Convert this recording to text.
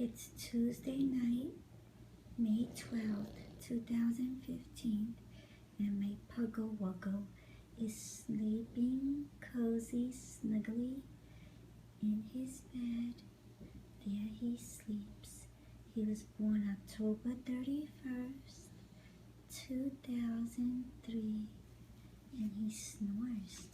It's Tuesday night, May 12th, 2015, and my Puggle Wuggle is sleeping cozy, snuggly in his bed. There he sleeps. He was born October 31st, 2003, and he snores.